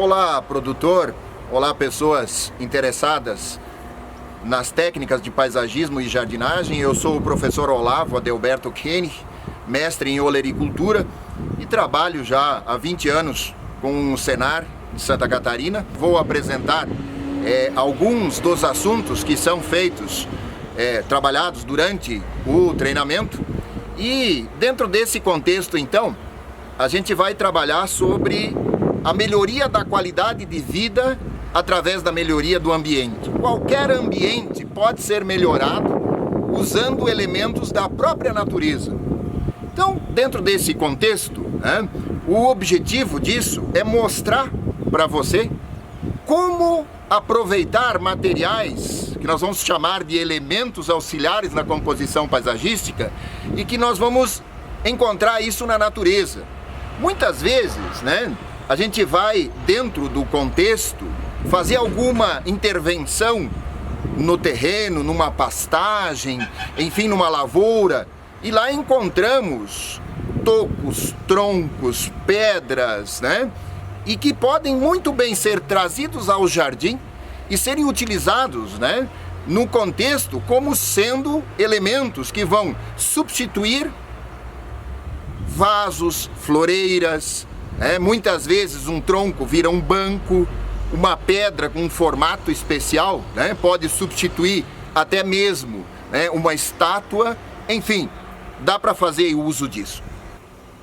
Olá, produtor. Olá, pessoas interessadas nas técnicas de paisagismo e jardinagem. Eu sou o professor Olavo Adelberto Koenig, mestre em olericultura e trabalho já há 20 anos com o Senar de Santa Catarina. Vou apresentar alguns dos assuntos que são feitos, trabalhados durante o treinamento. E dentro desse contexto, então, a gente vai trabalhar sobre a melhoria da qualidade de vida através da melhoria do ambiente. Qualquer ambiente pode ser melhorado usando elementos da própria natureza. Então, dentro desse contexto, o objetivo disso é mostrar para você como aproveitar materiais que nós vamos chamar de elementos auxiliares na composição paisagística e que nós vamos encontrar isso na natureza. Muitas vezes, a gente vai, dentro do contexto, fazer alguma intervenção no terreno, numa pastagem, enfim, numa lavoura, e lá encontramos tocos, troncos, pedras, e que podem muito bem ser trazidos ao jardim e serem utilizados, no contexto como sendo elementos que vão substituir vasos, floreiras. Muitas vezes um tronco vira um banco, uma pedra com um formato especial, pode substituir até mesmo uma estátua, enfim, dá para fazer uso disso.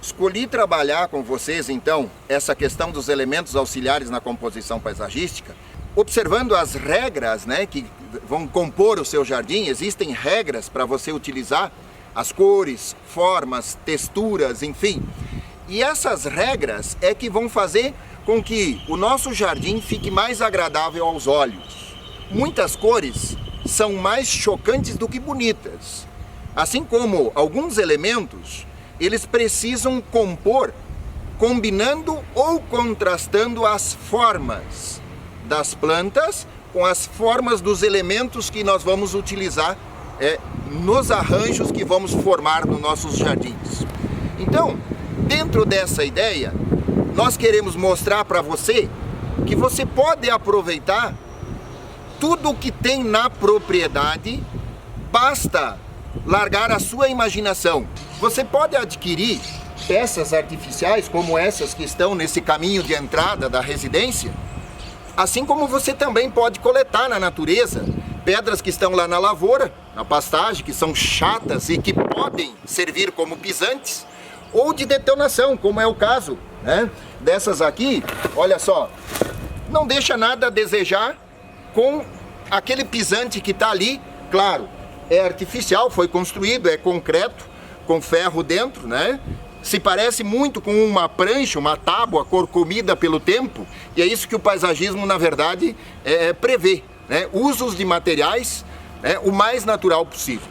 Escolhi trabalhar com vocês, então, essa questão dos elementos auxiliares na composição paisagística, observando as regras que vão compor o seu jardim. Existem regras para você utilizar as cores, formas, texturas, enfim. E essas regras é que vão fazer com que o nosso jardim fique mais agradável aos olhos. Muitas cores são mais chocantes do que bonitas. Assim como alguns elementos, eles precisam compor combinando ou contrastando as formas das plantas com as formas dos elementos que nós vamos utilizar nos arranjos que vamos formar nos nossos jardins. Então, dentro dessa ideia, nós queremos mostrar para você que você pode aproveitar tudo o que tem na propriedade, basta largar a sua imaginação. Você pode adquirir peças artificiais como essas que estão nesse caminho de entrada da residência, assim como você também pode coletar na natureza pedras que estão lá na lavoura, na pastagem, que são chatas e que podem servir como pisantes, ou de detonação, como é o caso dessas aqui. Olha só, não deixa nada a desejar com aquele pisante que está ali. Claro, é artificial, foi construído, é concreto, com ferro dentro, se parece muito com uma prancha, uma tábua corcomida pelo tempo, e é isso que o paisagismo, na verdade, prevê, usos de materiais o mais natural possível.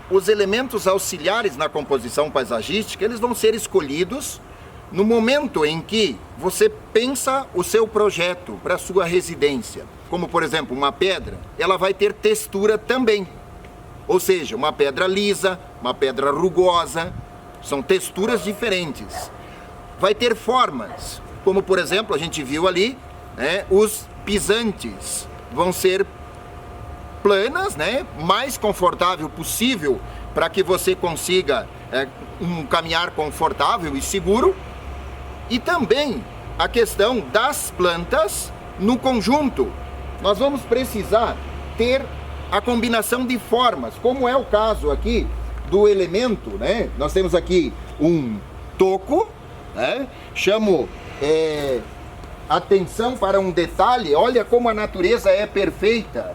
Os elementos auxiliares na composição paisagística, eles vão ser escolhidos no momento em que você pensa o seu projeto para a sua residência. Como, por exemplo, uma pedra, ela vai ter textura também. Ou seja, uma pedra lisa, uma pedra rugosa, são texturas diferentes. Vai ter formas, como, por exemplo, a gente viu ali, os pisantes vão ser planas, mais confortável possível para que você consiga um caminhar confortável e seguro. E também a questão das plantas no conjunto. Nós vamos precisar ter a combinação de formas, como é o caso aqui do elemento, Nós temos aqui um toco, chamo atenção para um detalhe. Olha como a natureza é perfeita,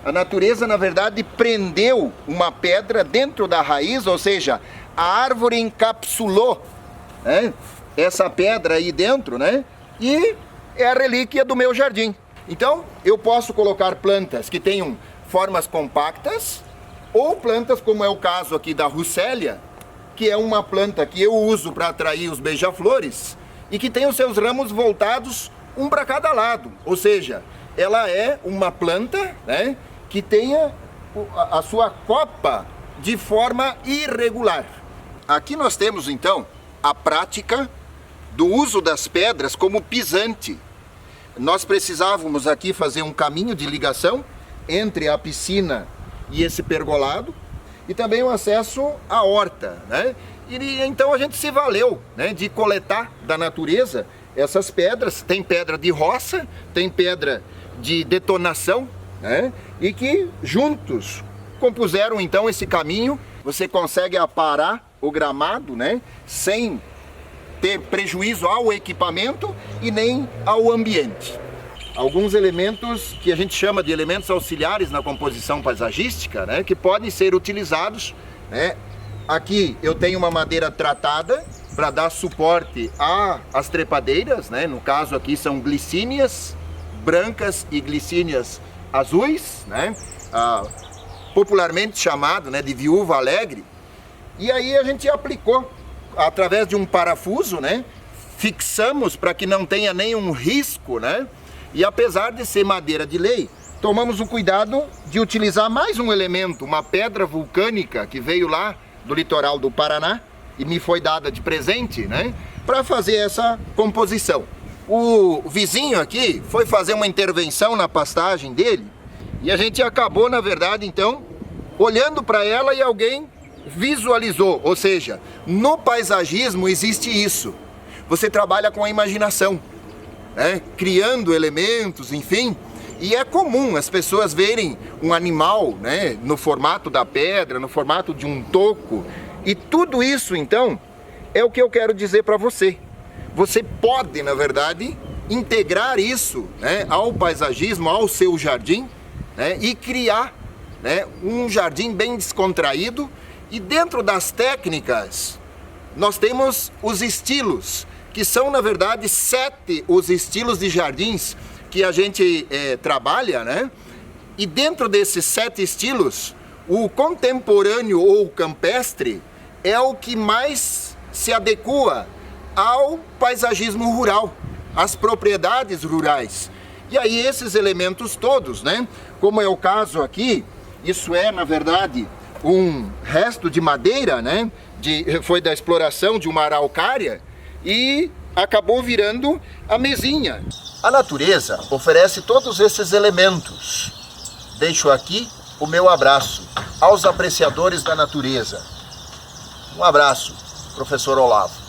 A natureza, na verdade, prendeu uma pedra dentro da raiz, ou seja, a árvore encapsulou essa pedra aí dentro, e é a relíquia do meu jardim. Então, eu posso colocar plantas que tenham formas compactas, ou plantas como é o caso aqui da Russélia, que é uma planta que eu uso para atrair os beija-flores e que tem os seus ramos voltados um para cada lado, ou seja, ela é uma planta que tenha a sua copa de forma irregular. Aqui nós temos então a prática do uso das pedras como pisante. nós precisávamos aqui fazer um caminho de ligação entre a piscina e esse pergolado, e também o acesso à horta, né? E então a gente se valeu, né, de coletar da natureza essas pedras. Tem pedra de roça, tem pedra de detonação, né? E que juntos compuseram então esse caminho. Você consegue aparar o gramado, né, sem ter prejuízo ao equipamento e nem ao ambiente. Alguns elementos que a gente chama de elementos auxiliares na composição paisagística, né, que podem ser utilizados, né? Aqui eu tenho uma madeira tratada para dar suporte às trepadeiras, né? No caso aqui são glicínias brancas e glicínias azuis, né? Popularmente chamado, né, de viúva alegre. E aí a gente aplicou através de um parafuso, né? Fixamos para que não tenha nenhum risco, né? E apesar de ser madeira de lei, tomamos o cuidado de utilizar mais um elemento, uma pedra vulcânica que veio lá do litoral do Paraná e me foi dada de presente, né, para fazer essa composição. O vizinho aqui foi fazer uma intervenção na pastagem dele e a gente acabou, na verdade, então, olhando para ela e alguém visualizou. Ou seja, no paisagismo existe isso. Você trabalha com a imaginação, né, criando elementos, enfim. E é comum as pessoas verem um animal, né, no formato da pedra, no formato de um toco. E tudo isso, então, é o que eu quero dizer para você. Você pode, na verdade, integrar isso, né, ao paisagismo, ao seu jardim, né, e criar, né, um jardim bem descontraído. E dentro das técnicas, nós temos os estilos, que são, na verdade, 7 os estilos de jardins que a gente trabalha, né? E dentro desses 7 estilos, o contemporâneo ou campestre é o que mais se adequa ao paisagismo rural, às propriedades rurais. E aí esses elementos todos, né? Como é o caso aqui, isso é, na verdade, um resto de madeira, né? Foi da exploração de uma araucária e acabou virando a mesinha. A natureza oferece todos esses elementos. Deixo aqui o meu abraço aos apreciadores da natureza. Um abraço, professor Olavo.